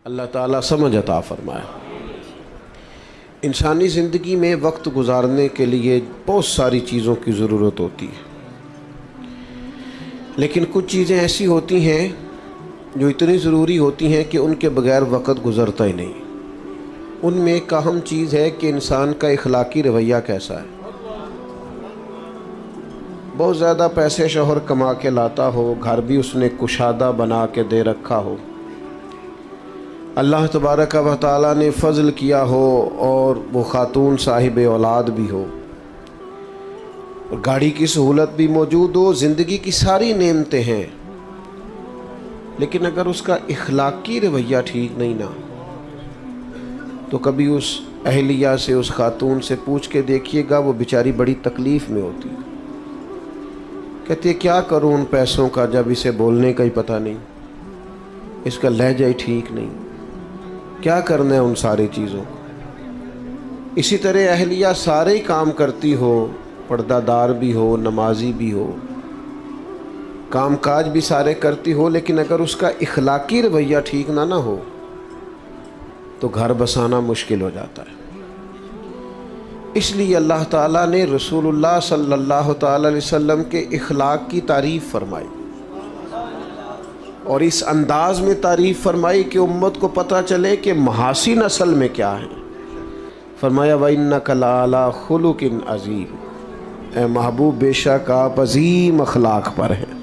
اللہ تعالیٰ سمجھ عطا فرمائے۔ انسانی زندگی میں وقت گزارنے کے لیے بہت ساری چیزوں کی ضرورت ہوتی ہے، لیکن کچھ چیزیں ایسی ہوتی ہیں جو اتنی ضروری ہوتی ہیں کہ ان کے بغیر وقت گزرتا ہی نہیں۔ ان میں ایک اہم چیز ہے کہ انسان کا اخلاقی رویہ کیسا ہے۔ بہت زیادہ پیسے شوہر کما کے لاتا ہو، گھر بھی اس نے کشادہ بنا کے دے رکھا ہو، اللہ تبارک و تعالیٰ نے فضل کیا ہو اور وہ خاتون صاحب اولاد بھی ہو، اور گاڑی کی سہولت بھی موجود ہو، زندگی کی ساری نعمتیں ہیں، لیکن اگر اس کا اخلاقی رویہ ٹھیک نہیں نا، تو کبھی اس اہلیہ سے، اس خاتون سے پوچھ کے دیکھیے گا، وہ بیچاری بڑی تکلیف میں ہوتی، کہتی ہے کیا کروں ان پیسوں کا جب اسے بولنے کا ہی پتہ نہیں، اس کا لہجہ ہی ٹھیک نہیں، کیا کرنا ہے ان ساری چیزوں کو۔ اسی طرح اہلیہ سارے ہی کام کرتی ہو، پردہ دار بھی ہو، نمازی بھی ہو، کام کاج بھی سارے کرتی ہو، لیکن اگر اس کا اخلاقی رویہ ٹھیک نہ ہو تو گھر بسانا مشکل ہو جاتا ہے۔ اس لیے اللہ تعالیٰ نے رسول اللہ صلی اللہ تعالیٰ علیہ وسلم کے اخلاق کی تعریف فرمائی، اور اس انداز میں تعریف فرمائی کہ امت کو پتہ چلے کہ محاسن اصل میں کیا ہیں۔ فرمایا وَإِنَّكَ لَعَلَىٰ خُلُقٍ عَظِيمٍ، اے محبوب بے شک آپ عظیم اخلاق پر ہیں،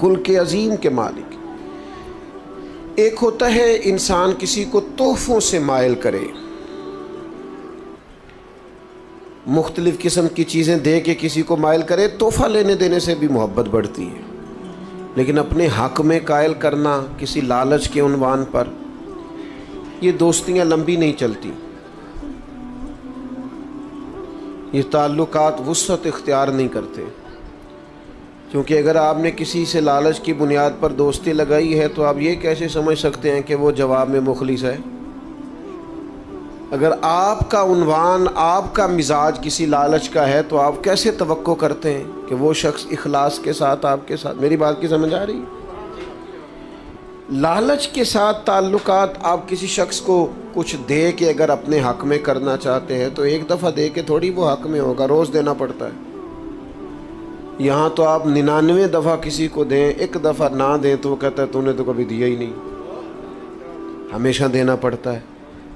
خلق عظیم کے مالک۔ ایک ہوتا ہے انسان کسی کو تحفوں سے مائل کرے، مختلف قسم کی چیزیں دے کے کسی کو مائل کرے، تحفہ لینے دینے سے بھی محبت بڑھتی ہے، لیکن اپنے حق میں قائل کرنا کسی لالچ کے عنوان پر، یہ دوستیاں لمبی نہیں چلتی، یہ تعلقات وسعت اختیار نہیں کرتے، کیونکہ اگر آپ نے کسی سے لالچ کی بنیاد پر دوستی لگائی ہے تو آپ یہ کیسے سمجھ سکتے ہیں کہ وہ جواب میں مخلص ہے؟ اگر آپ کا عنوان، آپ کا مزاج کسی لالچ کا ہے تو آپ کیسے توقع کرتے ہیں کہ وہ شخص اخلاص کے ساتھ آپ کے ساتھ؟ میری بات کی سمجھ آ رہی ہے؟ لالچ کے ساتھ تعلقات، آپ کسی شخص کو کچھ دے کے اگر اپنے حق میں کرنا چاہتے ہیں تو ایک دفعہ دے کے تھوڑی وہ حق میں ہوگا، روز دینا پڑتا ہے۔ یہاں تو آپ 99 دفعہ کسی کو دیں، ایک دفعہ نہ دیں تو وہ کہتا ہے تو نے تو کبھی دیا ہی نہیں، ہمیشہ دینا پڑتا ہے۔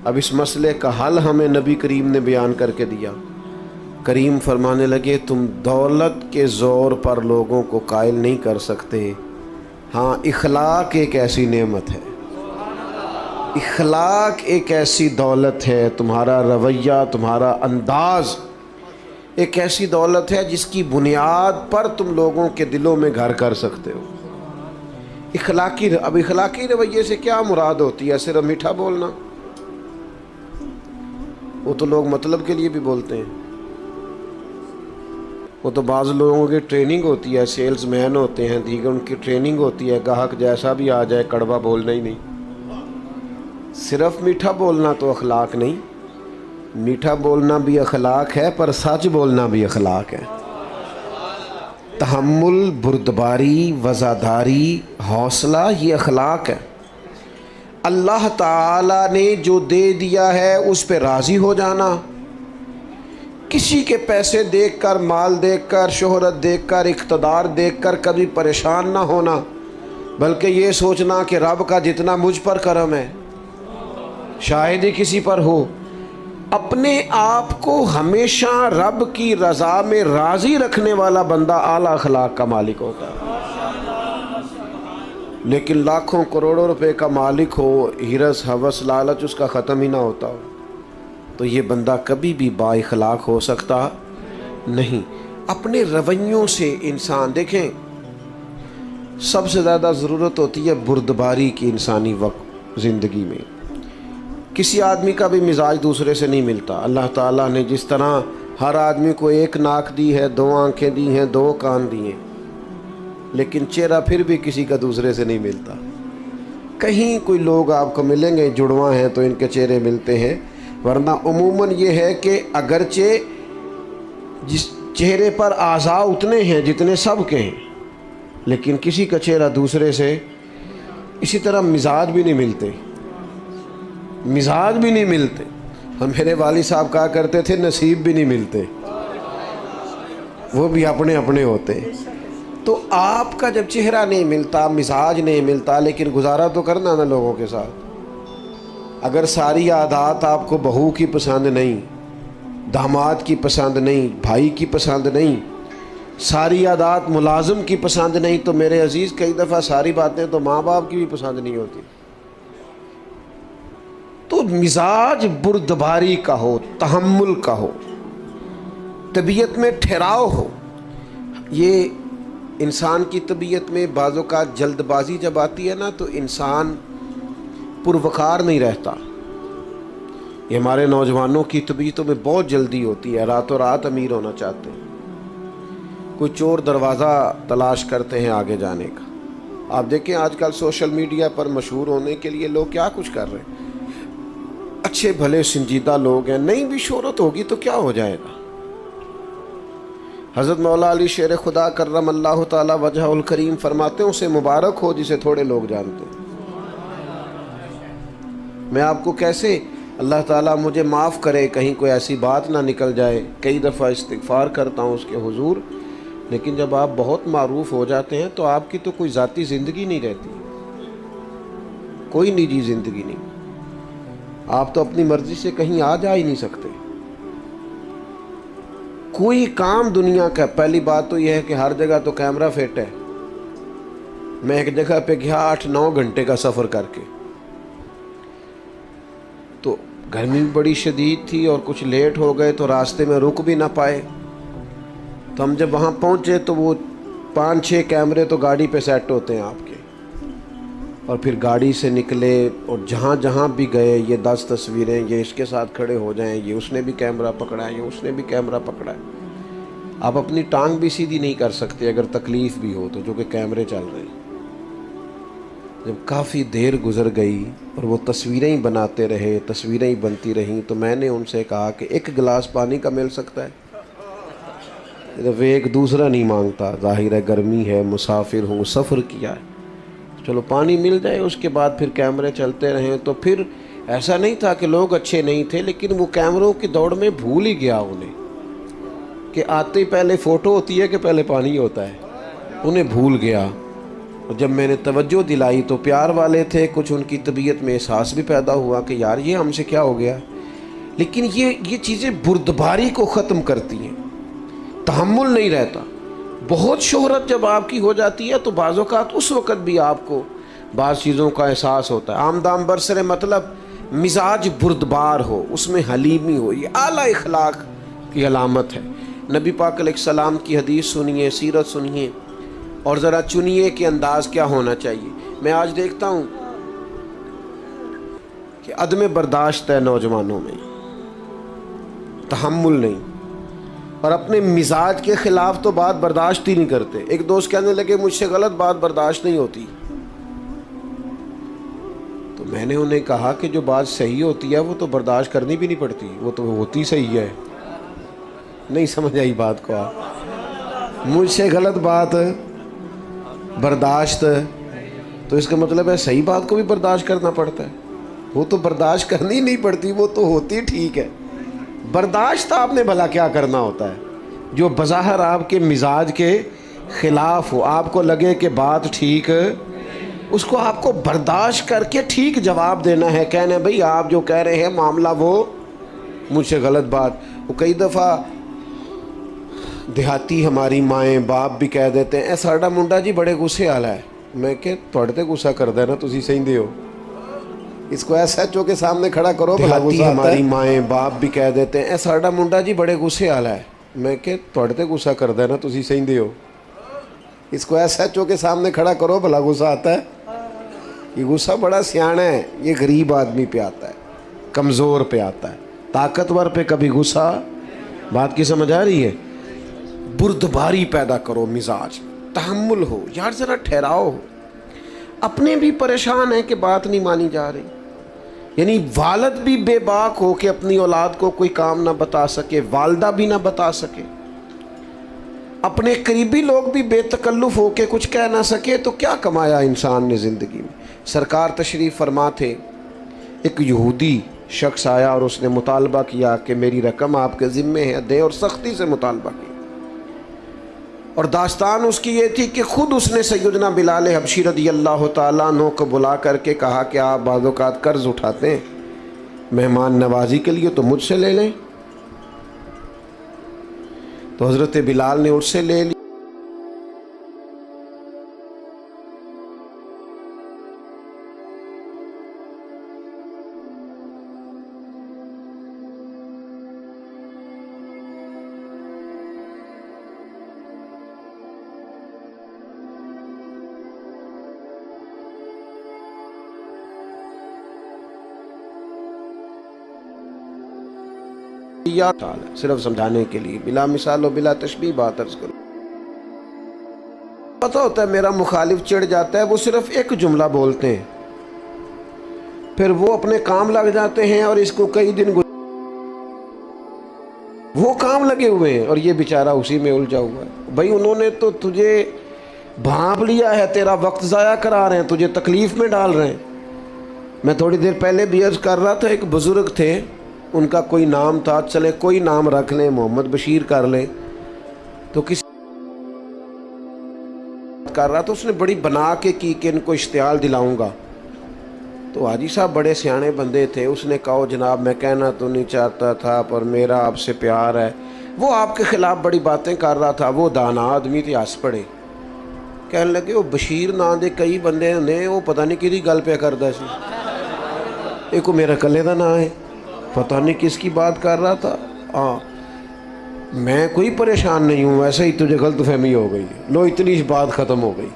اب اس مسئلے کا حل ہمیں نبی کریم نے بیان کر کے دیا۔ کریم فرمانے لگے تم دولت کے زور پر لوگوں کو قائل نہیں کر سکتے، ہاں اخلاق ایک ایسی نعمت ہے، اخلاق ایک ایسی دولت ہے، تمہارا رویہ، تمہارا انداز ایک ایسی دولت ہے جس کی بنیاد پر تم لوگوں کے دلوں میں گھر کر سکتے ہو۔ اب اخلاقی رویے سے کیا مراد ہوتی ہے؟ صرف میٹھا بولنا؟ وہ تو لوگ مطلب کے لیے بھی بولتے ہیں، وہ تو بعض لوگوں کی ٹریننگ ہوتی ہے، سیلز مین ہوتے ہیں، دیگر ان کی ٹریننگ ہوتی ہے، گاہک جیسا بھی آ جائے کڑوا بولنا ہی نہیں۔ صرف میٹھا بولنا تو اخلاق نہیں، میٹھا بولنا بھی اخلاق ہے، پر سچ بولنا بھی اخلاق ہے۔ تحمل، بردباری، وفاداری، حوصلہ، یہ اخلاق ہے۔ اللہ تعالیٰ نے جو دے دیا ہے اس پہ راضی ہو جانا، کسی کے پیسے دیکھ کر، مال دیکھ کر، شہرت دیکھ کر، اقتدار دیکھ کر کبھی پریشان نہ ہونا، بلکہ یہ سوچنا کہ رب کا جتنا مجھ پر کرم ہے شاید ہی کسی پر ہو۔ اپنے آپ کو ہمیشہ رب کی رضا میں راضی رکھنے والا بندہ اعلیٰ اخلاق کا مالک ہوتا ہے۔ لیکن لاکھوں کروڑوں روپے کا مالک ہو، ہرس ہوس لالچ اس کا ختم ہی نہ ہوتا ہو، تو یہ بندہ کبھی بھی با اخلاق ہو سکتا نہیں۔ اپنے رویوں سے انسان، دیکھیں سب سے زیادہ ضرورت ہوتی ہے بردباری کی انسانی وقت زندگی میں۔ کسی آدمی کا بھی مزاج دوسرے سے نہیں ملتا۔ اللہ تعالیٰ نے جس طرح ہر آدمی کو ایک ناک دی ہے، 2 آنکھیں دی ہیں، 2 کان دیے، لیکن چہرہ پھر بھی کسی کا دوسرے سے نہیں ملتا۔ کہیں کوئی لوگ آپ کو ملیں گے جڑواں ہیں تو ان کے چہرے ملتے ہیں، ورنہ عموماً یہ ہے کہ اگرچہ جس چہرے پر اعضاء اتنے ہیں جتنے سب کے ہیں، لیکن کسی کا چہرہ دوسرے سے، اسی طرح مزاج بھی نہیں ملتے۔ مزاج بھی نہیں ملتے. اور میرے والد صاحب کہا کرتے تھے نصیب بھی نہیں ملتے، وہ بھی اپنے اپنے ہوتے. تو آپ کا جب چہرہ نہیں ملتا، مزاج نہیں ملتا، لیکن گزارا تو کرنا نا لوگوں کے ساتھ. اگر ساری عادات آپ کو بہو کی پسند نہیں، داماد کی پسند نہیں، بھائی کی پسند نہیں، ساری عادات ملازم کی پسند نہیں، تو میرے عزیز کئی دفعہ ساری باتیں تو ماں باپ کی بھی پسند نہیں ہوتی. تو مزاج بردباری کا ہو، تحمل کا ہو، طبیعت میں ٹھہراؤ ہو. یہ انسان کی طبیعت میں بعض اوقات جلد بازی جب آتی ہے نا تو انسان پروقار نہیں رہتا. یہ ہمارے نوجوانوں کی طبیعتوں میں بہت جلدی ہوتی ہے، راتوں رات امیر ہونا چاہتے ہیں، کوئی چور دروازہ تلاش کرتے ہیں آگے جانے کا. آپ دیکھیں آج کل سوشل میڈیا پر مشہور ہونے کے لیے لوگ کیا کچھ کر رہے ہیں. اچھے بھلے سنجیدہ لوگ ہیں، نہیں بھی شہرت ہوگی تو کیا ہو جائے گا. حضرت مولا علی شیر خدا کرم اللہ تعالی وجہ الکریم فرماتے ہیں اسے مبارک ہو جسے تھوڑے لوگ جانتے ہیں. میں آپ کو کیسے، اللہ تعالیٰ مجھے معاف کرے کہیں کوئی ایسی بات نہ نکل جائے، کئی دفعہ استغفار کرتا ہوں اس کے حضور، لیکن جب آپ بہت معروف ہو جاتے ہیں تو آپ کی تو کوئی ذاتی زندگی نہیں رہتی، کوئی نجی زندگی نہیں. آپ تو اپنی مرضی سے کہیں آ جا ہی نہیں سکتے. کوئی کام دنیا کا، پہلی بات تو یہ ہے کہ ہر جگہ تو کیمرہ فٹ ہے. میں ایک جگہ پہ گیا 8-9 گھنٹے کا سفر کر کے، تو گرمی بھی بڑی شدید تھی اور کچھ لیٹ ہو گئے تو راستے میں رک بھی نہ پائے. تو ہم جب وہاں پہنچے تو وہ 5-6 کیمرے تو گاڑی پہ سیٹ ہوتے ہیں آپ کے، اور پھر گاڑی سے نکلے اور جہاں جہاں بھی گئے یہ 10 تصویریں، یہ اس کے ساتھ کھڑے ہو جائیں، یہ اس نے بھی کیمرہ پکڑا ہے، یہ اس نے بھی کیمرہ پکڑا ہے. آپ اپنی ٹانگ بھی سیدھی نہیں کر سکتے اگر تکلیف بھی ہو تو، جو کہ کیمرے چل رہے ہیں. جب کافی دیر گزر گئی اور وہ تصویریں ہی بناتے رہے، تصویریں ہی بنتی رہیں، تو میں نے ان سے کہا کہ 1 گلاس پانی کا مل سکتا ہے؟ جب ایک دوسرا نہیں مانگتا، ظاہر ہے گرمی ہے، مسافر ہوں، سفر کیا ہے، چلو پانی مل جائے. اس کے بعد پھر کیمرے چلتے رہیں. تو پھر ایسا نہیں تھا کہ لوگ اچھے نہیں تھے، لیکن وہ کیمروں کی دوڑ میں بھول ہی گیا انہیں کہ آتے ہی پہلے فوٹو ہوتی ہے کہ پہلے پانی ہوتا ہے، انہیں بھول گیا. اور جب میں نے توجہ دلائی تو پیار والے تھے، کچھ ان کی طبیعت میں احساس بھی پیدا ہوا کہ یار یہ ہم سے کیا ہو گیا. لیکن یہ چیزیں بردباری کو ختم کرتی ہیں، تحمل نہیں رہتا. بہت شہرت جب آپ کی ہو جاتی ہے تو بعض اوقات اس وقت بھی آپ کو بعض چیزوں کا احساس ہوتا ہے. آمدام برسر مطلب مزاج بردبار ہو، اس میں حلیمی ہو، یہ اعلیٰ اخلاق کی علامت ہے. نبی پاک علیہ السلام کی حدیث سنیے، سیرت سنیے، اور ذرا چنیے کہ انداز کیا ہونا چاہیے. میں آج دیکھتا ہوں کہ عدم برداشت ہے نوجوانوں میں، تحمل نہیں، اور اپنے مزاج کے خلاف تو بات برداشت ہی نہیں کرتے. ایک دوست کہنے لگے مجھ سے غلط بات برداشت نہیں ہوتی، تو میں نے انہیں کہا کہ جو بات صحیح ہوتی ہے وہ تو برداشت کرنی بھی نہیں پڑتی، وہ تو ہوتی صحیح ہے. نہیں سمجھ آئی بات کو آپ؟ مجھ سے غلط بات برداشت، تو اس کا مطلب ہے صحیح بات کو بھی برداشت کرنا پڑتا ہے. وہ تو برداشت کرنی نہیں پڑتی، وہ تو ہوتی ٹھیک ہے. برداشت آپ نے بھلا کیا کرنا ہوتا ہے جو بظاہر آپ کے مزاج کے خلاف ہو، آپ کو لگے کہ بات ٹھیک، اس کو آپ کو برداشت کر کے ٹھیک جواب دینا ہے. کہنا ہے بھئی آپ جو کہہ رہے ہیں معاملہ وہ مجھ سے غلط بات. وہ کئی دفعہ دیہاتی ہماری مائیں باپ بھی کہہ دیتے ہیں اے ساڈا منڈا جی بڑے غصے والا ہے. میں کہ تھوڑے تے غصہ کردا ہے نا، تسی سہندے ہو، اس کو ایس ایچ او کے سامنے کھڑا کرو. دیہاتی ہماری مائیں باپ بھی کہہ دیتے ہیں اے ساڈا منڈا جی بڑے غصے والا ہے. میں کہ تھوڑے تے غصہ کردا ہے نا، تسی سہندے ہو، اس کو ایس ایچ او کے سامنے کھڑا کرو، بھلا غصہ آتا ہے. یہ غصہ بڑا سیاںا ہے، یہ غریب آدمی پہ آتا ہے، کمزور پہ آتا ہے، طاقتور پہ کبھی غصہ. بات کی سمجھ آ رہی ہے؟ بردباری پیدا کرو، مزاج تحمل ہو، یار ذرا ٹھہراؤ ہو. اپنے بھی پریشان ہیں کہ بات نہیں مانی جا رہی، یعنی والد بھی بے باک ہو کہ اپنی اولاد کو کوئی کام نہ بتا سکے، والدہ بھی نہ بتا سکے، اپنے قریبی لوگ بھی بے تکلف ہو کے کچھ کہہ نہ سکے، تو کیا کمایا انسان نے زندگی میں. سرکار تشریف فرما تھے ایک یہودی شخص آیا اور اس نے مطالبہ کیا کہ میری رقم آپ کے ذمے ہے، دیں، اور سختی سے مطالبہ کیا۔ اور داستان اس کی یہ تھی کہ خود اس نے سیدنا بلال حبشی رضی اللہ تعالیٰ عنہ کو بلا کر کے کہا کہ آپ بعض اوقات قرض اٹھاتے ہیں مہمان نوازی کے لیے، تو مجھ سے لے لیں۔ تو حضرت بلال نے اس سے لے لی۔ صرف سمجھانے کے لیے، بلا مثال و بلا تشبیہ بات عرض کروں۔ پتہ ہوتا ہے میرا مخالف چڑھ جاتا ہے، وہ صرف ایک جملہ بولتے ہیں، پھر وہ اپنے کام لگ جاتے ہیں اور اس کو کئی دن وہ کام لگے ہوئے ہیں اور یہ بیچارہ اسی میں الجھا ہوا ہے۔ بھائی انہوں نے تو تجھے بھانپ لیا ہے، تیرا وقت ضائع کرا رہے ہیں، تجھے تکلیف میں ڈال رہے ہیں۔ میں تھوڑی دیر پہلے بھی عرض کر رہا تھا، ایک بزرگ تھے، ان کا کوئی نام تھا، چلے کوئی نام رکھ لیں، محمد بشیر کر لیں، تو کسی کر رہا تو اس نے بڑی بنا کے کی کہ ان کو اشتعال دلاؤں گا۔ تو حاجی صاحب بڑے سیانے بندے تھے، اس نے کہا جناب میں کہنا تو نہیں چاہتا تھا پر میرا آپ سے پیار ہے۔ وہ آپ کے خلاف بڑی باتیں کر رہا تھا، وہ دانا آدمی تھے، ہنس پڑے، کہنے لگے وہ بشیر نام دے کئی بندے نے، وہ پتہ نہیں کدی گل پہ کردا سی، ایک کو میرا کلے دا نام ہے، پتہ نہیں کس کی بات کر رہا تھا۔ ہاں میں کوئی پریشان نہیں ہوں، ایسے ہی تجھے غلط فہمی ہو گئی، لو اتنی بات ختم ہو گئی۔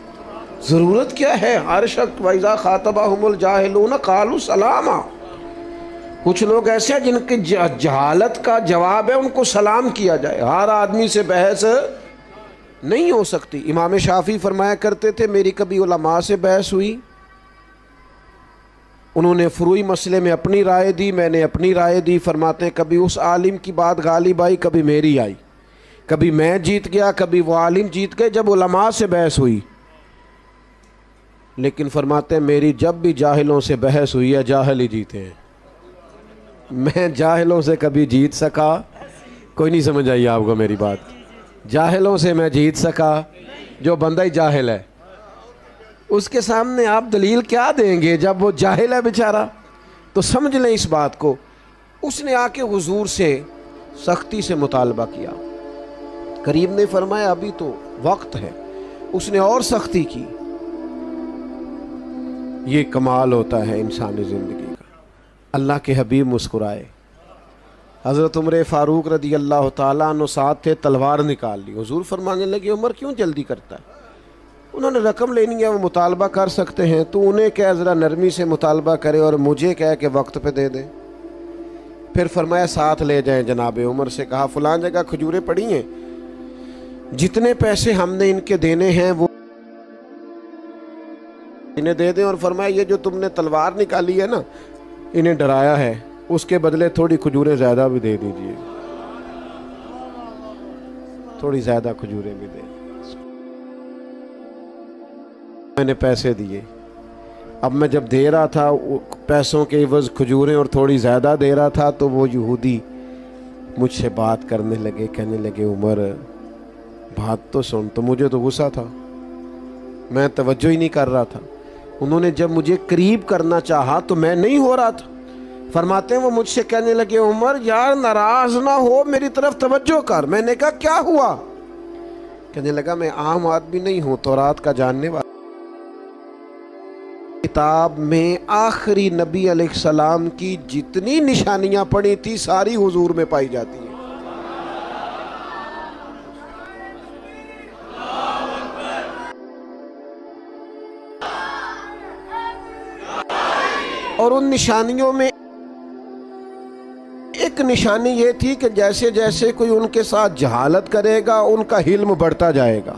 ضرورت کیا ہے؟ ہر شخص وَإِذَا خَاطَبَهُمُ الْجَاهِلُونَ قَالُوا سَلَامًا، کچھ لوگ ایسے ہیں جن کی جہالت کا جواب ہے ان کو سلام کیا جائے، ہر آدمی سے بحث نہیں ہو سکتی۔ امام شافعی فرمایا کرتے تھے میری کبھی علماء سے بحث ہوئی، انہوں نے فروعی مسئلے میں اپنی رائے دی، میں نے اپنی رائے دی، فرماتے ہیں کبھی اس عالم کی بات غالب آئی، کبھی میری آئی، کبھی میں جیت گیا، کبھی وہ عالم جیت گئے جب علماء سے بحث ہوئی، لیکن فرماتے ہیں میری جب بھی جاہلوں سے بحث ہوئی ہے جاہل ہی جیتے ہیں، میں جاہلوں سے کبھی جیت سکا، کوئی نہیں سمجھ آئی آپ کو میری بات، جاہلوں سے میں جیت سکا، جو بندہ ہی جاہل ہے اس کے سامنے آپ دلیل کیا دیں گے جب وہ جاہل ہے بیچارہ؟ تو سمجھ لیں اس بات کو۔ اس نے آ کے حضور سے سختی سے مطالبہ کیا، کریم نے فرمایا ابھی تو وقت ہے، اس نے اور سختی کی۔ یہ کمال ہوتا ہے انسانی زندگی کا۔ اللہ کے حبیب مسکرائے، حضرت عمر فاروق رضی اللہ تعالیٰ عنہ ساتھ تھے، تلوار نکال لی، حضور فرمانے لگے عمر کیوں جلدی کرتا ہے؟ انہوں نے رقم لینی ہے، وہ مطالبہ کر سکتے ہیں، تو انہیں کہہ ذرا نرمی سے مطالبہ کرے اور مجھے کہہ کہ وقت پہ دے دیں۔ پھر فرمایا ساتھ لے جائیں، جناب عمر سے کہا فلان جگہ کھجوریں پڑی ہیں، جتنے پیسے ہم نے ان کے دینے ہیں وہ انہیں دے دیں، اور فرمایا یہ جو تم نے تلوار نکالی ہے نا، انہیں ڈرایا ہے، اس کے بدلے تھوڑی کھجوریں زیادہ بھی دے دیجئے، تھوڑی زیادہ کھجوریں بھی دے۔ میں نے پیسے دیے، اب میں جب دے رہا تھا پیسوں کے عوض کھجوریں اور تھوڑی زیادہ دے رہا تھا، تو وہ یہودی مجھ سے بات کرنے لگے، کہنے لگے عمر بات تو سن، تو مجھے تو غصہ تھا، میں توجہ ہی نہیں کر رہا تھا، انہوں نے جب مجھے قریب کرنا چاہا تو میں نہیں ہو رہا تھا، فرماتے ہیں وہ مجھ سے کہنے لگے عمر یار ناراض نہ ہو، میری طرف توجہ کر۔ میں نے کہا کیا ہوا؟ کہنے لگا میں عام آدمی نہیں ہوں، تورات کا جاننے والا، کتاب میں آخری نبی علیہ السلام کی جتنی نشانیاں پڑی تھی ساری حضور میں پائی جاتی ہیں۔ اور ان نشانیوں میں ایک نشانی یہ تھی کہ جیسے جیسے کوئی ان کے ساتھ جہالت کرے گا ان کا حلم بڑھتا جائے گا،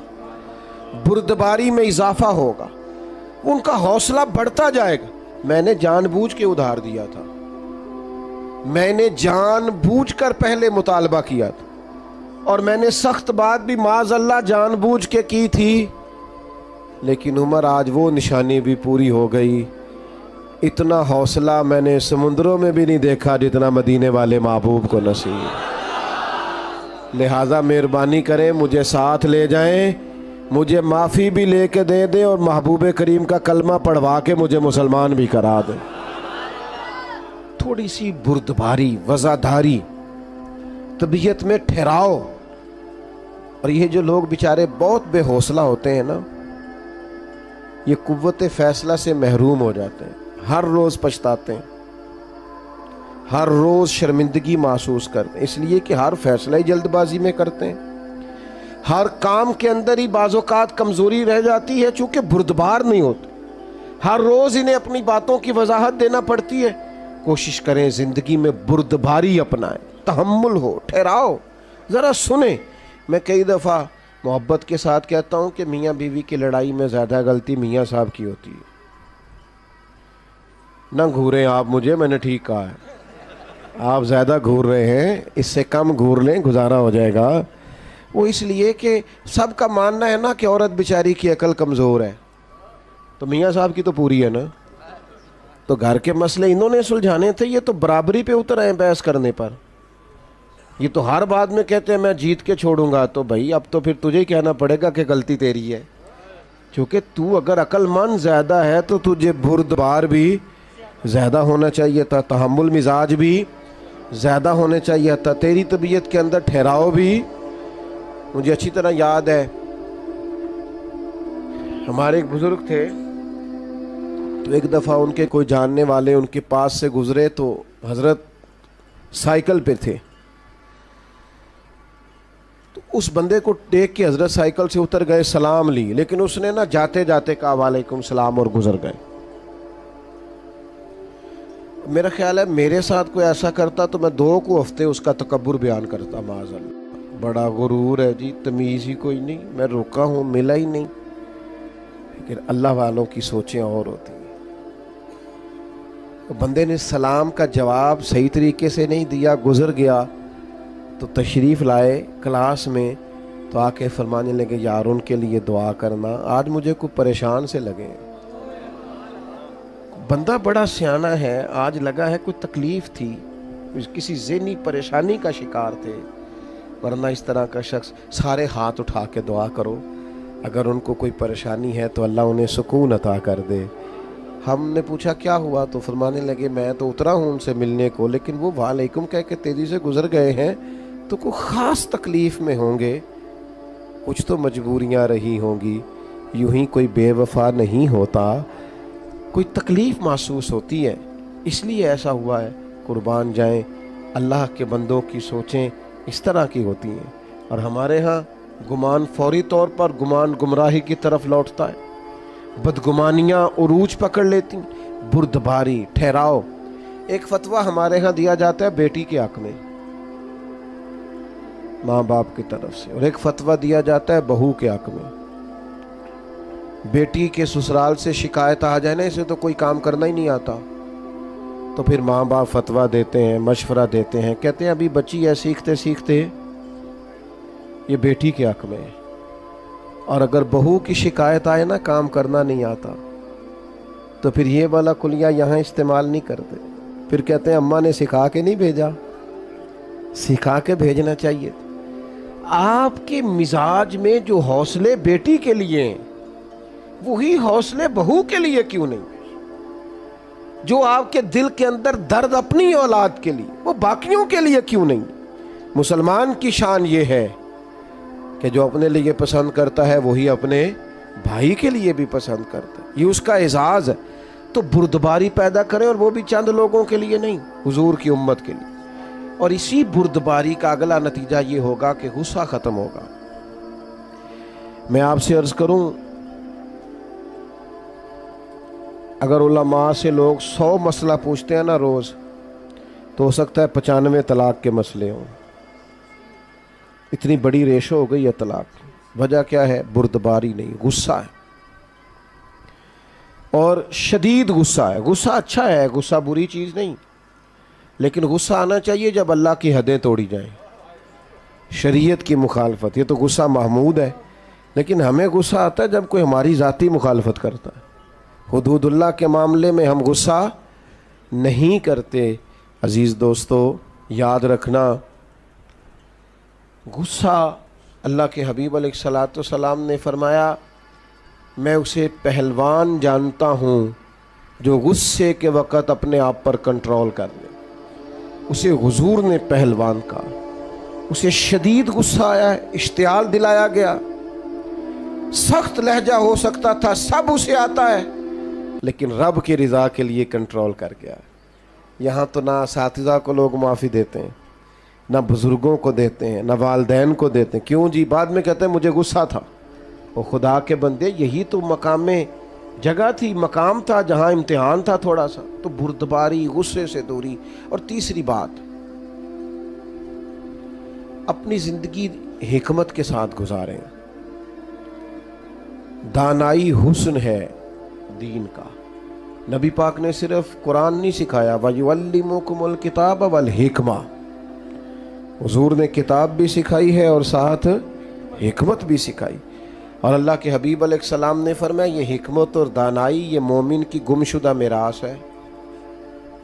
بردباری میں اضافہ ہوگا، ان کا حوصلہ بڑھتا جائے گا۔ میں نے جان بوجھ کے ادھار دیا تھا، میں نے جان بوجھ کر پہلے مطالبہ کیا تھا، اور میں نے سخت بات بھی معاذ اللہ جان بوجھ کے کی تھی، لیکن عمر آج وہ نشانی بھی پوری ہو گئی اتنا حوصلہ میں نے سمندروں میں بھی نہیں دیکھا جتنا مدینے والے محبوب کو نصیب۔ لہٰذا مہربانی کریں مجھے ساتھ لے جائیں، مجھے معافی بھی لے کے دے دیں اور محبوب کریم کا کلمہ پڑھوا کے مجھے مسلمان بھی کرا دیں۔ تھوڑی سی بردباری، وزاداری، طبیعت میں ٹھہراؤ۔ اور یہ جو لوگ بیچارے بہت بے حوصلہ ہوتے ہیں نا، یہ قوت فیصلہ سے محروم ہو جاتے ہیں، ہر روز پچھتاتے ہیں، ہر روز شرمندگی محسوس کرتے ہیں، اس لیے کہ ہر فیصلہ ہی جلد بازی میں کرتے ہیں، ہر کام کے اندر ہی بعض اوقات کمزوری رہ جاتی ہے چونکہ بردبار نہیں ہوتے، ہر روز انہیں اپنی باتوں کی وضاحت دینا پڑتی ہے۔ کوشش کریں زندگی میں بردباری اپنائیں، تحمل ہو، ٹھہراؤ، ذرا سنیں۔ میں کئی دفعہ محبت کے ساتھ کہتا ہوں کہ میاں بیوی کی لڑائی میں زیادہ غلطی میاں صاحب کی ہوتی ہے۔ نہ گھوریں آپ مجھے، میں نے ٹھیک کہا ہے، آپ زیادہ گھور رہے ہیں، اس سے کم گھور لیں، گزارا ہو جائے گا۔ وہ اس لیے کہ سب کا ماننا ہے نا کہ عورت بیچاری کی عقل کمزور ہے، تو میاں صاحب کی تو پوری ہے نا، تو گھر کے مسئلے انہوں نے سلجھانے تھے، یہ تو برابری پہ اتر آئے بحث کرنے پر۔ یہ تو ہر بات میں کہتے ہیں میں جیت کے چھوڑوں گا، تو بھائی اب تو پھر تجھے ہی کہنا پڑے گا کہ غلطی تیری ہے، کیونکہ تو اگر عقل مند زیادہ ہے تو تجھے بردبار بھی زیادہ ہونا چاہیے تھا، تحمل مزاج بھی زیادہ ہونے چاہیے تھا، تیری طبیعت کے اندر ٹھہراؤ بھی۔ مجھے اچھی طرح یاد ہے، ہمارے ایک بزرگ تھے، تو ایک دفعہ ان کے کوئی جاننے والے ان کے پاس سے گزرے، تو حضرت سائیکل پہ تھے، تو اس بندے کو دیکھ کے حضرت سائیکل سے اتر گئے، سلام لی، لیکن اس نے نا جاتے جاتے کہا وعلیکم السلام اور گزر گئے۔ میرا خیال ہے میرے ساتھ کوئی ایسا کرتا تو میں 2 ہفتے اس کا تکبر بیان کرتا، معاذ اللہ، بڑا غرور ہے جی، تمیز ہی کوئی نہیں، میں روکا ہوں ملا ہی نہیں۔ لیکن اللہ والوں کی سوچیں اور ہوتی ہیں۔ بندے نے سلام کا جواب صحیح طریقے سے نہیں دیا، گزر گیا، تو تشریف لائے کلاس میں، تو آ کے فرمانے لگے یار ان کے لیے دعا کرنا، آج مجھے کوئی پریشان سے لگے، بندہ بڑا سیانہ ہے، آج لگا ہے کوئی تکلیف تھی، کسی ذہنی پریشانی کا شکار تھے، ورنہ اس طرح کا شخص سارے ہاتھ اٹھا کے دعا کرو، اگر ان کو کوئی پریشانی ہے تو اللہ انہیں سکون عطا کر دے۔ ہم نے پوچھا کیا ہوا، تو فرمانے لگے میں تو اترا ہوں ان سے ملنے کو، لیکن وہ وعلیکم کہہ کے تیزی سے گزر گئے ہیں، تو کوئی خاص تکلیف میں ہوں گے، کچھ تو مجبوریاں رہی ہوں گی، یوں ہی کوئی بے وفا نہیں ہوتا، کوئی تکلیف محسوس ہوتی ہے، اس لیے ایسا ہوا ہے۔ قربان جائیں، اللہ کے بندوں کی سوچیں اس طرح کی ہوتی ہیں، اور ہمارے ہاں گمان فوری طور پر گمان گمراہی کی طرف لوٹتا ہے، بدگمانیاں عروج پکڑ لیتی، بردباری، ٹھہراؤ۔ ایک فتویٰ ہمارے ہاں دیا جاتا ہے بیٹی کے حق میں ماں باپ کی طرف سے، اور ایک فتویٰ دیا جاتا ہے بہو کے حق میں۔ بیٹی کے سسرال سے شکایت آ جائے نا، اسے تو کوئی کام کرنا ہی نہیں آتا، تو پھر ماں باپ فتویٰ دیتے ہیں، مشورہ دیتے ہیں، کہتے ہیں ابھی بچی ہے، سیکھتے سیکھتے یہ بیٹی کے حق میں ہے۔ اور اگر بہو کی شکایت آئے نا کام کرنا نہیں آتا، تو پھر یہ والا کلیہ یہاں استعمال نہیں کرتے، پھر کہتے ہیں اماں نے سکھا کے نہیں بھیجا، سکھا کے بھیجنا چاہیے۔ آپ کے مزاج میں جو حوصلے بیٹی کے لیے ہیں وہی حوصلے بہو کے لیے کیوں نہیں؟ جو آپ کے دل کے اندر درد اپنی اولاد کے لیے، وہ باقیوں کے لیے کیوں نہیں؟ مسلمان کی شان یہ ہے کہ جو اپنے لیے پسند کرتا ہے وہی اپنے بھائی کے لیے بھی پسند کرتا ہے، یہ اس کا اعزاز ہے۔ تو بردباری پیدا کریں، اور وہ بھی چند لوگوں کے لیے نہیں، حضور کی امت کے لیے۔ اور اسی بردباری کا اگلا نتیجہ یہ ہوگا کہ غصہ ختم ہوگا۔ میں آپ سے عرض کروں، اگر علماء سے لوگ 100 مسئلہ پوچھتے ہیں نا روز، تو ہو سکتا ہے 95 طلاق کے مسئلے ہوں۔ اتنی بڑی ریشو ہو گئی ہے طلاق کی، وجہ کیا ہے؟ بردباری نہیں، غصہ ہے، اور شدید غصہ ہے۔ غصہ اچھا ہے، غصہ بری چیز نہیں، لیکن غصہ آنا چاہیے جب اللہ کی حدیں توڑی جائیں، شریعت کی مخالفت، یہ تو غصہ محمود ہے۔ لیکن ہمیں غصہ آتا ہے جب کوئی ہماری ذاتی مخالفت کرتا ہے، حدود اللہ کے معاملے میں ہم غصہ نہیں کرتے۔ عزیز دوستو یاد رکھنا، غصہ اللہ کے حبیب علیہ الصلاۃ والسلام نے فرمایا میں اسے پہلوان جانتا ہوں جو غصے کے وقت اپنے آپ پر کنٹرول کر لے۔ اسے حضور نے پہلوان کہا۔ اسے شدید غصہ آیا، اشتعال دلایا گیا، سخت لہجہ ہو سکتا تھا، سب اسے آتا ہے، لیکن رب کی رضا کے لیے کنٹرول کر گیا۔ یہاں تو نہ اساتذہ کو لوگ معافی دیتے ہیں، نہ بزرگوں کو دیتے ہیں، نہ والدین کو دیتے ہیں۔ کیوں جی؟ بعد میں کہتے ہیں مجھے غصہ تھا۔ وہ خدا کے بندے، یہی تو مقام جگہ تھی، مقام تھا جہاں امتحان تھا تھوڑا سا، تو بردباری، غصے سے دوری۔ اور تیسری بات، اپنی زندگی حکمت کے ساتھ گزاریں۔ دانائی حسن ہے دین کا۔ نبی پاک نے صرف قرآن نہیں سکھایا، وَيُعَلِّمُكُمُ الْكِتَابَ وَالْحِكْمَةَ، حضور نے کتاب بھی سکھائی ہے اور ساتھ حکمت بھی سکھائی۔ اور اللہ کے حبیب علیہ السلام نے فرمایا یہ حکمت اور دانائی یہ مومن کی گمشدہ میراث ہے،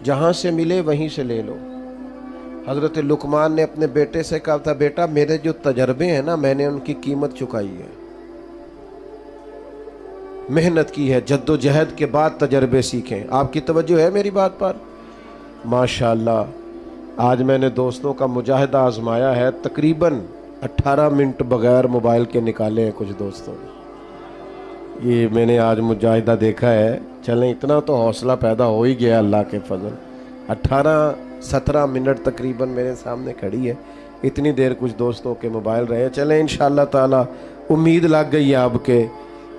جہاں سے ملے وہیں سے لے لو۔ حضرت لقمان نے اپنے بیٹے سے کہا تھا بیٹا میرے جو تجربے ہیں نا میں نے ان کی قیمت چکائی ہے، محنت کی ہے، جد و جہد کے بعد تجربے سیکھیں۔ آپ کی توجہ ہے میری بات پر؟ ماشاءاللہ آج میں نے دوستوں کا مجاہدہ آزمایا ہے، تقریباً 18 منٹ بغیر موبائل کے نکالے ہیں کچھ دوستوں نے۔ یہ میں نے آج مجاہدہ دیکھا ہے۔ چلیں اتنا تو حوصلہ پیدا ہو ہی گیا اللہ کے فضل۔ 18-17 منٹ تقریباً میرے سامنے کھڑی ہے، اتنی دیر کچھ دوستوں کے موبائل رہے۔ چلیں انشاءاللہ تعالی امید لگ گئی ہے آپ کے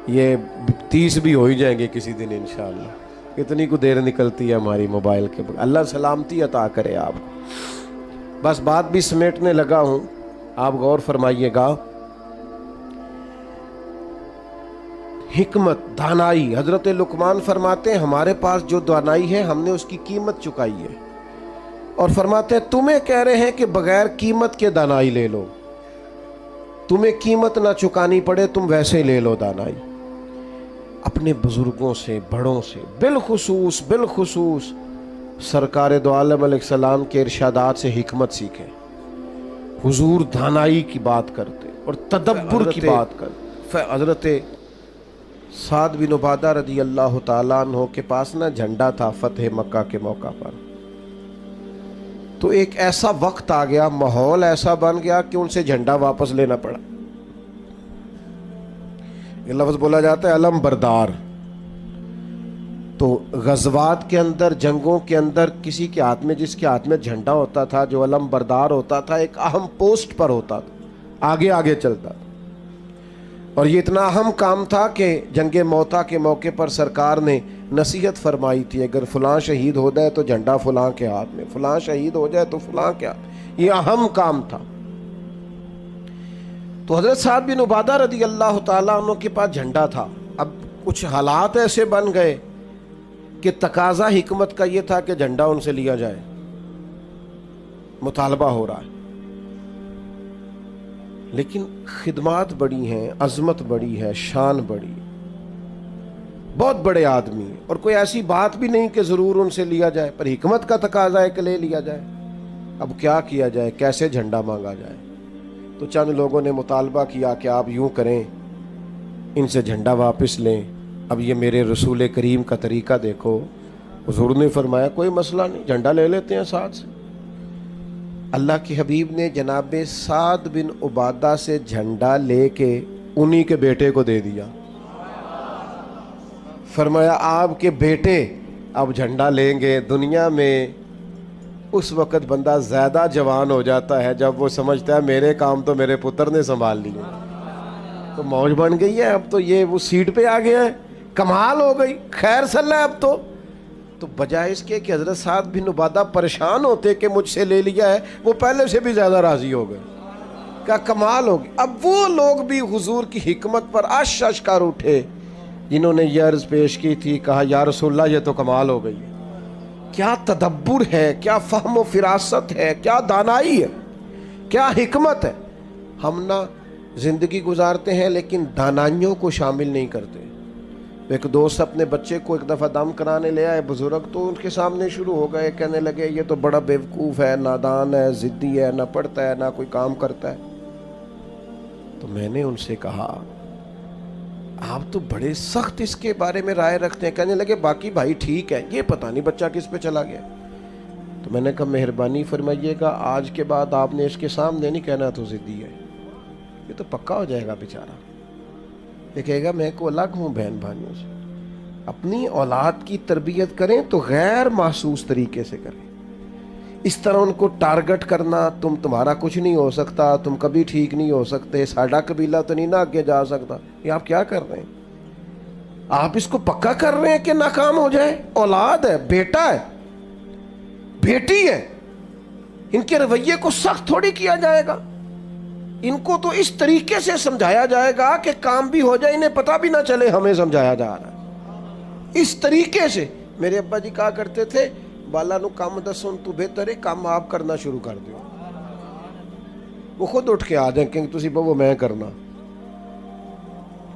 یہ 30 بھی ہو ہی جائیں گے کسی دن انشاءاللہ۔ اتنی کو دیر نکلتی ہے ہماری موبائل کے۔ اللہ سلامتی عطا کرے آپ کو۔ بس بات بھی سمیٹنے لگا ہوں، آپ غور فرمائیے گا۔ حکمت، دانائی، حضرت لقمان فرماتے ہیں ہمارے پاس جو دانائی ہے ہم نے اس کی قیمت چکائی ہے، اور فرماتے ہیں تمہیں کہہ رہے ہیں کہ بغیر قیمت کے دانائی لے لو، تمہیں قیمت نہ چکانی پڑے تم ویسے لے لو دانائی۔ اپنے بزرگوں سے، بڑوں سے، بالخصوص سرکار دو عالم علیہ السلام کے ارشادات سے حکمت سیکھیں۔ حضور دانائی کی بات کرتے اور تدبر کی بات کرتے۔ حضرت سعد بن عبادہ رضی اللہ تعالیٰ عنہ کے پاس نا جھنڈا تھا فتح مکہ کے موقع پر، تو ایک ایسا وقت آ گیا، ماحول ایسا بن گیا کہ ان سے جھنڈا واپس لینا پڑا۔ یہ لفظ بولا جاتا ہے علم بردار۔ تو غزوات کے اندر، جنگوں کے اندر کسی کے ہاتھ میں، جس کے ہاتھ میں جھنڈا ہوتا تھا، جو علم بردار ہوتا تھا، ایک اہم پوسٹ پر ہوتا تھا، آگے چلتا تھا۔ اور یہ اتنا اہم کام تھا کہ جنگ موتا کے موقع پر سرکار نے نصیحت فرمائی تھی اگر فلاں شہید ہو جائے تو جھنڈا فلاں کے ہاتھ میں، فلاں شہید ہو جائے تو فلاں کے ہاتھ۔ یہ اہم کام تھا۔ تو حضرت سعد بن عبادہ رضی اللہ تعالیٰ عنہ کے پاس جھنڈا تھا۔ اب کچھ حالات ایسے بن گئے کہ تقاضا حکمت کا یہ تھا کہ جھنڈا ان سے لیا جائے، مطالبہ ہو رہا ہے، لیکن خدمات بڑی ہیں، عظمت بڑی ہے، شان بڑی ہے، بہت بڑے آدمی، اور کوئی ایسی بات بھی نہیں کہ ضرور ان سے لیا جائے، پر حکمت کا تقاضا ہے کہ لے لیا جائے۔ اب کیا کیا جائے، کیسے جھنڈا مانگا جائے؟ تو چند لوگوں نے مطالبہ کیا کہ آپ یوں کریں، ان سے جھنڈا واپس لیں۔ اب یہ میرے رسول کریم کا طریقہ دیکھو، حضور نے فرمایا کوئی مسئلہ نہیں، جھنڈا لے لیتے ہیں ساتھ سے۔ اللہ کے حبیب نے جناب سعد بن عبادہ سے جھنڈا لے کے انہی کے بیٹے کو دے دیا۔ فرمایا آپ کے بیٹے اب جھنڈا لیں گے۔ دنیا میں اس وقت بندہ زیادہ جوان ہو جاتا ہے جب وہ سمجھتا ہے میرے کام تو میرے پتر نے سنبھال لیے، تو موج بن گئی ہے، اب تو یہ وہ سیٹ پہ آ گیا ہے، کمال ہو گئی، خیر صلی اللہ۔ اب تو بجائے اس کے کہ حضرت سعد بن عبادہ پریشان ہوتے کہ مجھ سے لے لیا ہے، وہ پہلے سے بھی زیادہ راضی ہو گئے، کیا کمال ہوگی۔ اب وہ لوگ بھی حضور کی حکمت پر عش کر اٹھے جنہوں نے یہ عرض پیش کی تھی، کہا یا رسول اللہ یہ تو کمال ہو گئی ہے، کیا تدبر ہے، کیا فہم و فراست ہے، کیا دانائی ہے، کیا حکمت ہے۔ ہم نہ زندگی گزارتے ہیں لیکن دانائیوں کو شامل نہیں کرتے۔ ایک دوست اپنے بچے کو ایک دفعہ دم کرانے لے آئے بزرگ، تو ان کے سامنے شروع ہو گئے، کہنے لگے یہ تو بڑا بیوقوف ہے، نادان ہے، ضدی ہے، نہ پڑھتا ہے نہ کوئی کام کرتا ہے۔ تو میں نے ان سے کہا آپ تو بڑے سخت اس کے بارے میں رائے رکھتے ہیں۔ کہنے لگے باقی بھائی ٹھیک ہے، یہ پتہ نہیں بچہ کس پہ چلا گیا۔ تو میں نے کہا مہربانی فرمائیے گا آج کے بعد آپ نے اس کے سامنے نہیں کہنا تو ضدی ہے، یہ تو پکا ہو جائے گا بیچارہ، یہ کہے گا میں کو الگ ہوں بہن بھائیوں سے۔ اپنی اولاد کی تربیت کریں تو غیر محسوس طریقے سے کریں، اس طرح ان کو ٹارگٹ کرنا تمہارا کچھ نہیں ہو سکتا، تم کبھی ٹھیک نہیں ہو سکتے، ساڈا قبیلہ تو نہیں نہ آگے جا سکتا، یہ آپ کیا کر رہے ہیں؟ آپ اس کو پکا کر رہے ہیں کہ ناکام ہو جائے۔ اولاد ہے، بیٹا ہے، بیٹی ہے، ان کے رویے کو سخت تھوڑی کیا جائے گا، ان کو تو اس طریقے سے سمجھایا جائے گا کہ کام بھی ہو جائے، انہیں پتہ بھی نہ چلے ہمیں سمجھایا جا رہا ہے۔ اس طریقے سے میرے ابا جی کہا کرتے تھے بالا نو کام دسن تو بہتر ہے کام آپ کرنا شروع کر دیو، وہ خود اٹھ کے آ جائیں کہ تسی بابو میں کرنا،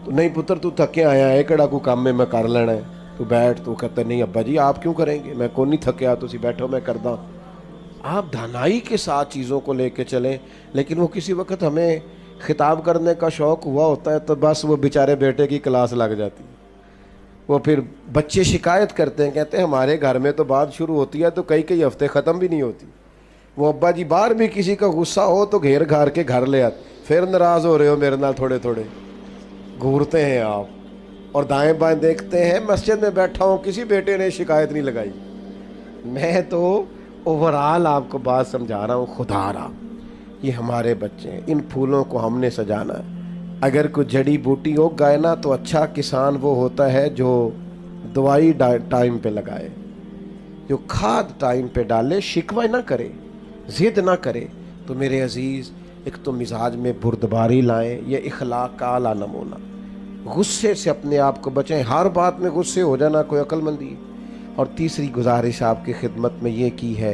تو نہیں پتر تو تھکے آیا ہے کڑا کو کام میں کر لینا ہے، تو بیٹھ، تو کہتا نہیں ابا جی آپ کیوں کریں گے، میں کون نہیں تھکیا، تسی بیٹھو میں کردہ۔ آپ دھانائی کے ساتھ چیزوں کو لے کے چلیں، لیکن وہ کسی وقت ہمیں خطاب کرنے کا شوق ہوا ہوتا ہے تو بس وہ بیچارے بیٹے کی کلاس لگ جاتی ہے، وہ پھر بچے شکایت کرتے ہیں، کہتے ہیں ہمارے گھر میں تو بات شروع ہوتی ہے تو کئی ہفتے ختم بھی نہیں ہوتی، وہ ابا جی باہر بھی کسی کا غصہ ہو تو گھیر گھار کے گھر لے آتے، پھر ناراض ہو رہے ہو میرے نال تھوڑے تھوڑے، گھورتے ہیں آپ اور دائیں بائیں دیکھتے ہیں، مسجد میں بیٹھا ہوں کسی بیٹے نے شکایت نہیں لگائی۔ میں تو اوورال آپ کو بات سمجھا رہا ہوں، خدا رہا یہ ہمارے بچے ہیں، ان پھولوں کو ہم نے سجانا ہے۔ اگر کوئی جڑی بوٹی ہو گائے نا تو اچھا کسان وہ ہوتا ہے جو دوائی ٹائم پہ لگائے، جو کھاد ٹائم پہ ڈالے، شکوہ نہ کرے، ضد نہ کرے۔ تو میرے عزیز ایک تو مزاج میں بردباری لائیں، یہ اخلاق کا اعلیٰ نمونہ، غصے سے اپنے آپ کو بچائیں، ہر بات میں غصے ہو جانا کوئی عقل مندی ہے۔ اور تیسری گزارش آپ کی خدمت میں یہ کی ہے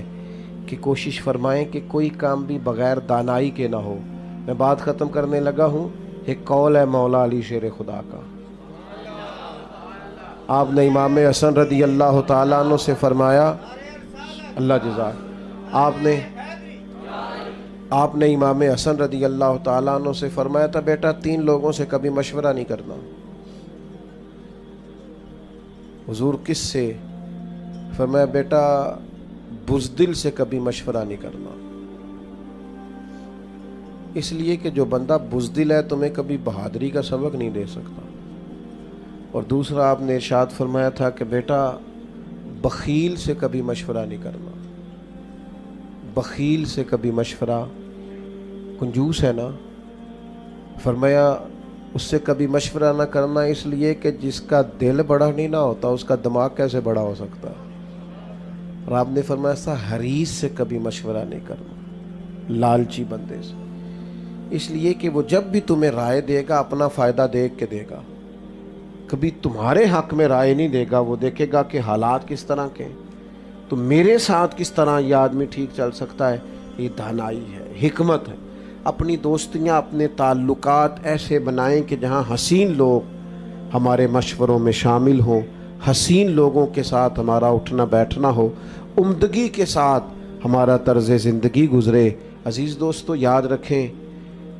کہ کوشش فرمائیں کہ کوئی کام بھی بغیر دانائی کے نہ ہو۔ میں بات ختم کرنے لگا ہوں، ایک قول ہے مولا علی شیر خدا کا، آپ نے امام حسن رضی اللہ تعالیٰ عنہ سے فرمایا، اللہ جزاک، آپ نے امام حسن رضی اللہ تعالیٰ عنہ سے فرمایا تھا بیٹا 3 لوگوں سے کبھی مشورہ نہیں کرنا۔ حضور کس سے؟ فرمایا بیٹا بزدل سے کبھی مشورہ نہیں کرنا، اس لیے کہ جو بندہ بزدل ہے تمہیں کبھی بہادری کا سبق نہیں دے سکتا۔ اور دوسرا آپ نے ارشاد فرمایا تھا کہ بیٹا بخیل سے کبھی مشورہ نہیں کرنا، بخیل سے کبھی مشورہ، کنجوس ہے نا، فرمایا اس سے کبھی مشورہ نہ کرنا، اس لیے کہ جس کا دل بڑا نہیں نہ ہوتا اس کا دماغ کیسے بڑا ہو سکتا ہے۔ اور آپ نے فرمایا ایسا حریص سے کبھی مشورہ نہیں کرنا، لالچی بندے سے، اس لیے کہ وہ جب بھی تمہیں رائے دے گا اپنا فائدہ دیکھ کے دے گا، کبھی تمہارے حق میں رائے نہیں دے گا، وہ دیکھے گا کہ حالات کس طرح کے، تو میرے ساتھ کس طرح یہ آدمی ٹھیک چل سکتا ہے۔ یہ دانائی ہے، حکمت ہے۔ اپنی دوستیاں، اپنے تعلقات ایسے بنائیں کہ جہاں حسین لوگ ہمارے مشوروں میں شامل ہوں، حسین لوگوں کے ساتھ ہمارا اٹھنا بیٹھنا ہو، عمدگی کے ساتھ ہمارا طرز زندگی گزرے۔ عزیز دوستو یاد رکھیں،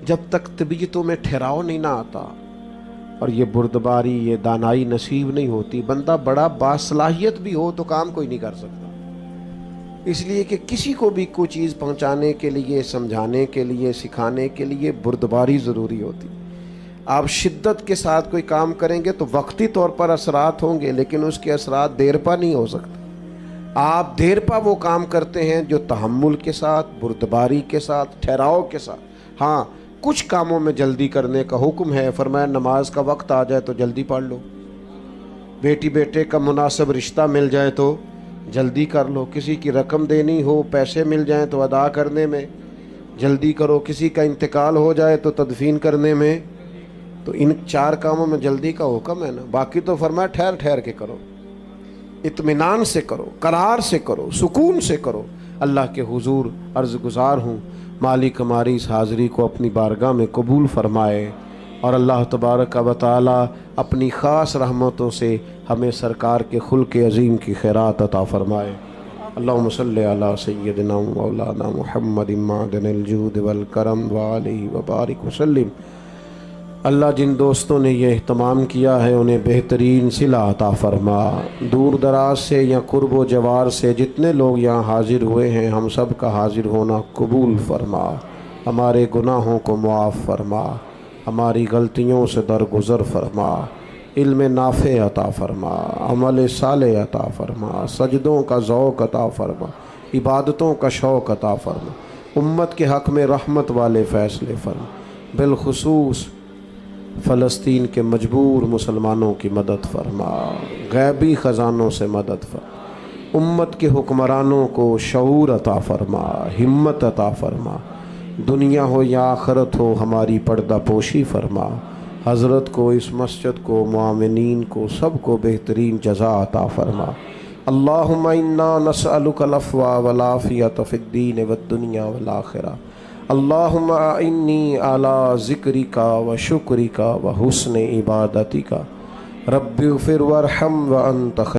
جب تک طبیعتوں میں ٹھہراؤ نہیں نہ آتا اور یہ بردباری، یہ دانائی نصیب نہیں ہوتی، بندہ بڑا باصلاحیت بھی ہو تو کام کوئی نہیں کر سکتا۔ اس لیے کہ کسی کو بھی کوئی چیز پہنچانے کے لیے، سمجھانے کے لیے، سکھانے کے لیے بردباری ضروری ہوتی۔ آپ شدت کے ساتھ کوئی کام کریں گے تو وقتی طور پر اثرات ہوں گے، لیکن اس کے اثرات دیر پا نہیں ہو سکتے۔ آپ دیر پا وہ کام کرتے ہیں جو تحمل کے ساتھ، بردباری کے ساتھ، ٹھہراؤ کے ساتھ۔ ہاں کچھ کاموں میں جلدی کرنے کا حکم ہے، فرمایا نماز کا وقت آ جائے تو جلدی پڑھ لو، بیٹی بیٹے کا مناسب رشتہ مل جائے تو جلدی کر لو، کسی کی رقم دینی ہو، پیسے مل جائیں تو ادا کرنے میں جلدی کرو، کسی کا انتقال ہو جائے تو تدفین کرنے میں، تو ان 4 کاموں میں جلدی کا حکم ہے نا۔ باقی تو فرمایا ٹھہر ٹھہر کے کرو، اطمینان سے کرو، قرار سے کرو، سکون سے کرو۔ اللہ کے حضور عرض گزار ہوں مالک ہماری اس حاضری کو اپنی بارگاہ میں قبول فرمائے، اور اللہ تبارک و تعالی اپنی خاص رحمتوں سے ہمیں سرکار کے خلق عظیم کی خیرات عطا فرمائے۔ اللہم صلی علی سیدنا مولانا محمد معدن الجود والکرم وآلہ وبارک وسلم۔ اللہ جن دوستوں نے یہ اہتمام کیا ہے انہیں بہترین صلہ عطا فرما۔ دور دراز سے یا قرب و جوار سے جتنے لوگ یہاں حاضر ہوئے ہیں ہم سب کا حاضر ہونا قبول فرما، ہمارے گناہوں کو معاف فرما، ہماری غلطیوں سے درگزر فرما، علم نافع عطا فرما، عمل صالح عطا فرما، سجدوں کا ذوق عطا فرما، عبادتوں کا شوق عطا فرما، امت کے حق میں رحمت والے فیصلے فرما، بالخصوص فلسطین کے مجبور مسلمانوں کی مدد فرما، غیبی خزانوں سے مدد فرما، امت کے حکمرانوں کو شعور عطا فرما، ہمت عطا فرما، دنیا ہو یا آخرت ہو ہماری پردہ پوشی فرما، حضرت کو، اس مسجد کو، معاونین کو، سب کو بہترین جزا عطا فرما۔ اللہم انا نسألک العفو والعافیۃ فی الدین والدنیا والآخرہ۔ اللہم اعنی علی ذکرک و شکرک و حسن عبادتک۔ رب اغفر وارحم وانت